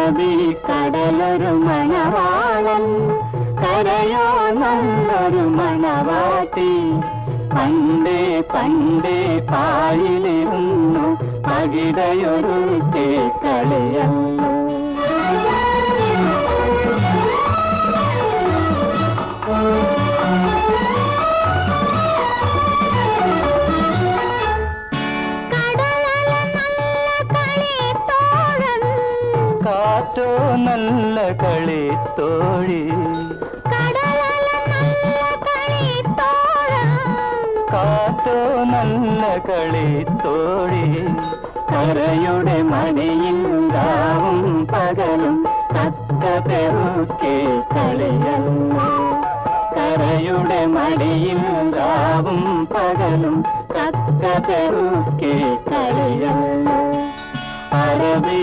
അറബിക്കടലൊരു മണവാളൻ, കരയോ നല്ലൊരു മണവാട്ടി. പണ്ടേ പണ്ടേ പായിലിരുന്നു പകിടയൊരു കളിയല്ലോ. കാറ്റോ നല്ല കളിത്തോഴി, കാറ്റോ നല്ല കളിത്തോഴി. കരയുടെ മടിയിലുണ്ടാവും പകലും തത്ത പെറുക്കെ കളിയല്ലോ. കരയുടെ മടിയിലുണ്ടാവും പകലും തത്ത പെറുക്കെ കളിയല്ലോ. അറബി